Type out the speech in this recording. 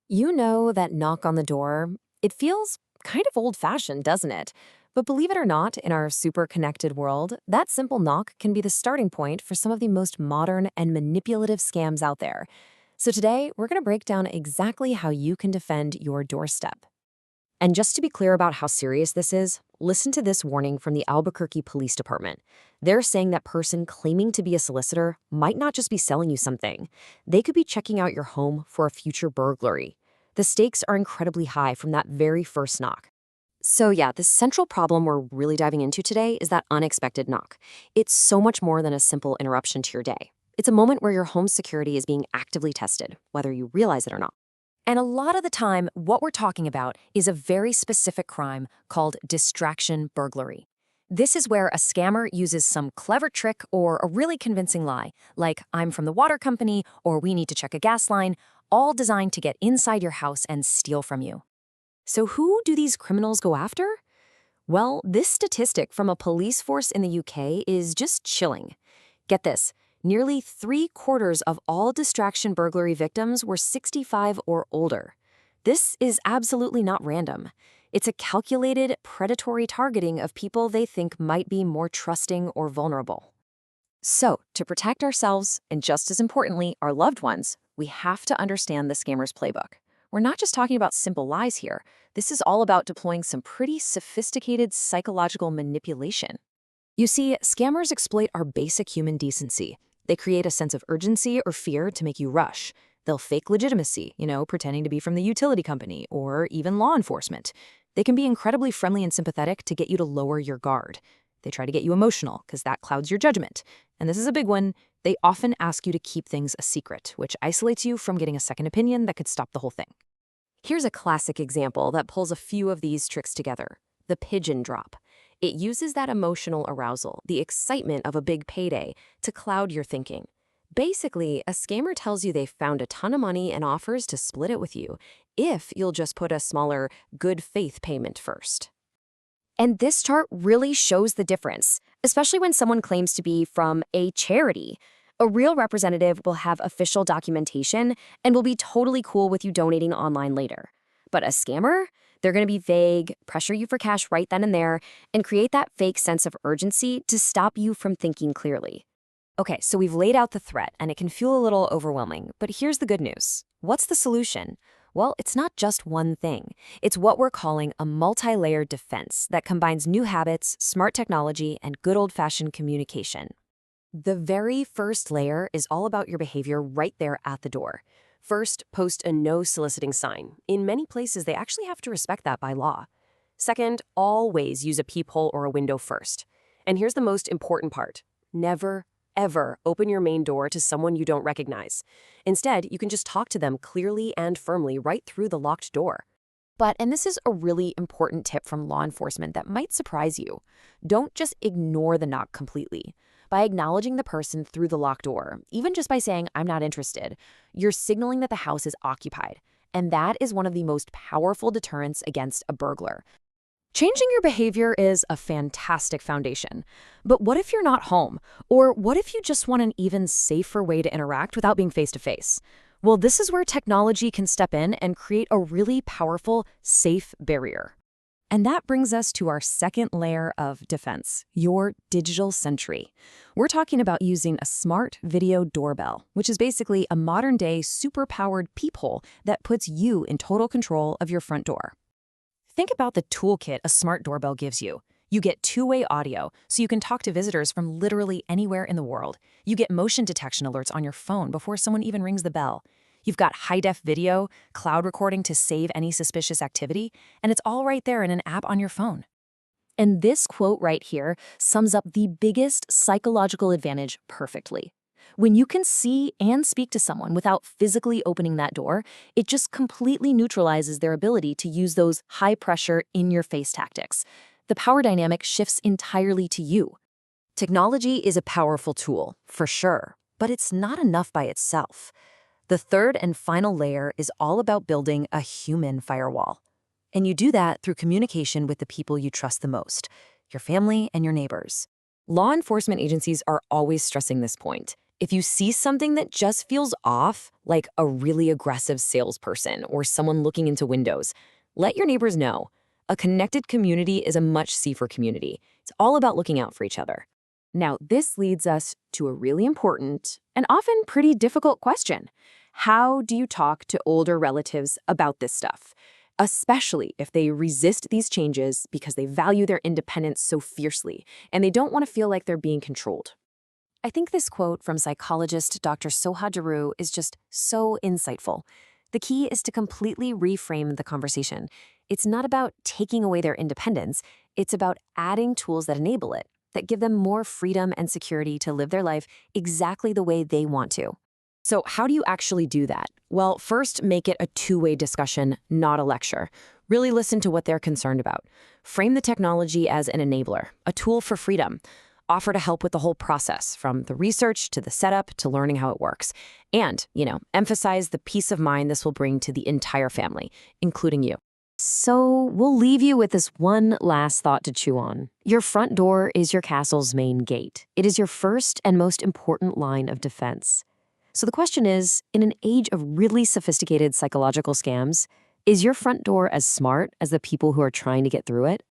You know that knock on the door? It feels kind of old-fashioned, doesn't it? But believe it or not, in our super connected world, that simple knock can be the starting point for some of the most modern and manipulative scams out there. So today, we're going to break down exactly how you can defend your doorstep. And just to be clear about how serious this is, listen to this warning from the Albuquerque Police Department. They're saying that person claiming to be a solicitor might not just be selling you something. They could be checking out your home for a future burglary. The stakes are incredibly high from that very first knock. So yeah, the central problem we're really diving into today is that unexpected knock. It's so much more than a simple interruption to your day. It's a moment where your home's security is being actively tested, whether you realize it or not. And a lot of the time, what we're talking about is a very specific crime called distraction burglary. This is where a scammer uses some clever trick or a really convincing lie, like I'm from the water company or we need to check a gas line, all designed to get inside your house and steal from you. So who do these criminals go after? Well, this statistic from a police force in the UK is just chilling. Get this. Nearly 3/4 of all distraction burglary victims were 65 or older. This is absolutely not random. It's a calculated, predatory targeting of people they think might be more trusting or vulnerable. So, to protect ourselves, and just as importantly, our loved ones, we have to understand the scammer's playbook. We're not just talking about simple lies here. This is all about deploying some pretty sophisticated psychological manipulation. You see, scammers exploit our basic human decency. They create a sense of urgency or fear to make you rush. They'll fake legitimacy, pretending to be from the utility company or even law enforcement. They can be incredibly friendly and sympathetic to get you to lower your guard. They try to get you emotional because that clouds your judgment. And this is a big one. They often ask you to keep things a secret, which isolates you from getting a second opinion that could stop the whole thing. Here's a classic example that pulls a few of these tricks together: the pigeon drop. It uses that emotional arousal, the excitement of a big payday, to cloud your thinking. Basically, a scammer tells you they've found a ton of money and offers to split it with you if you'll just put a smaller good faith payment first. And this chart really shows the difference, especially when someone claims to be from a charity. A real representative will have official documentation and will be totally cool with you donating online later. But a scammer? They're going to be vague, pressure you for cash right then and there, and create that fake sense of urgency to stop you from thinking clearly. Okay, so we've laid out the threat, and it can feel a little overwhelming, but here's the good news. What's the solution? Well, it's not just one thing. It's what we're calling a multi-layered defense that combines new habits, smart technology, and good old-fashioned communication. The very first layer is all about your behavior right there at the door. First, post a no soliciting sign. In many places, they actually have to respect that by law. Second, always use a peephole or a window first. And here's the most important part. Never, ever open your main door to someone you don't recognize. Instead, you can just talk to them clearly and firmly right through the locked door. But, and this is a really important tip from law enforcement that might surprise you, don't just ignore the knock completely. By acknowledging the person through the locked door, even just by saying, I'm not interested, you're signaling that the house is occupied. And that is one of the most powerful deterrents against a burglar. Changing your behavior is a fantastic foundation. But what if you're not home? Or what if you just want an even safer way to interact without being face-to-face? Well, this is where technology can step in and create a really powerful, safe barrier. And that brings us to our second layer of defense, your digital sentry. We're talking about using a smart video doorbell, which is basically a modern-day super-powered peephole that puts you in total control of your front door. Think about the toolkit a smart doorbell gives you. You get two-way audio, so you can talk to visitors from literally anywhere in the world. You get motion detection alerts on your phone before someone even rings the bell. You've got high-def video, cloud recording to save any suspicious activity, and it's all right there in an app on your phone. And this quote right here sums up the biggest psychological advantage perfectly. When you can see and speak to someone without physically opening that door, it just completely neutralizes their ability to use those high-pressure, in-your-face tactics. The power dynamic shifts entirely to you. Technology is a powerful tool, for sure, but it's not enough by itself. The third and final layer is all about building a human firewall. And you do that through communication with the people you trust the most, your family and your neighbors. Law enforcement agencies are always stressing this point. If you see something that just feels off, like a really aggressive salesperson or someone looking into windows, let your neighbors know. A connected community is a much safer community. It's all about looking out for each other. Now, this leads us to a really important and often pretty difficult question. How do you talk to older relatives about this stuff? Especially if they resist these changes because they value their independence so fiercely and they don't want to feel like they're being controlled. I think this quote from psychologist Dr. Soha Daru is just so insightful. The key is to completely reframe the conversation. It's not about taking away their independence, it's about adding tools that enable it, that give them more freedom and security to live their life exactly the way they want to. So, how do you actually do that? Well, first, make it a two-way discussion, not a lecture. Really listen to what they're concerned about. Frame the technology as an enabler, a tool for freedom. Offer to help with the whole process, from the research to the setup to learning how it works. And, emphasize the peace of mind this will bring to the entire family, including you. So, we'll leave you with this one last thought to chew on. Your front door is your castle's main gate. It is your first and most important line of defense. So the question is, in an age of really sophisticated psychological scams, is your front door as smart as the people who are trying to get through it?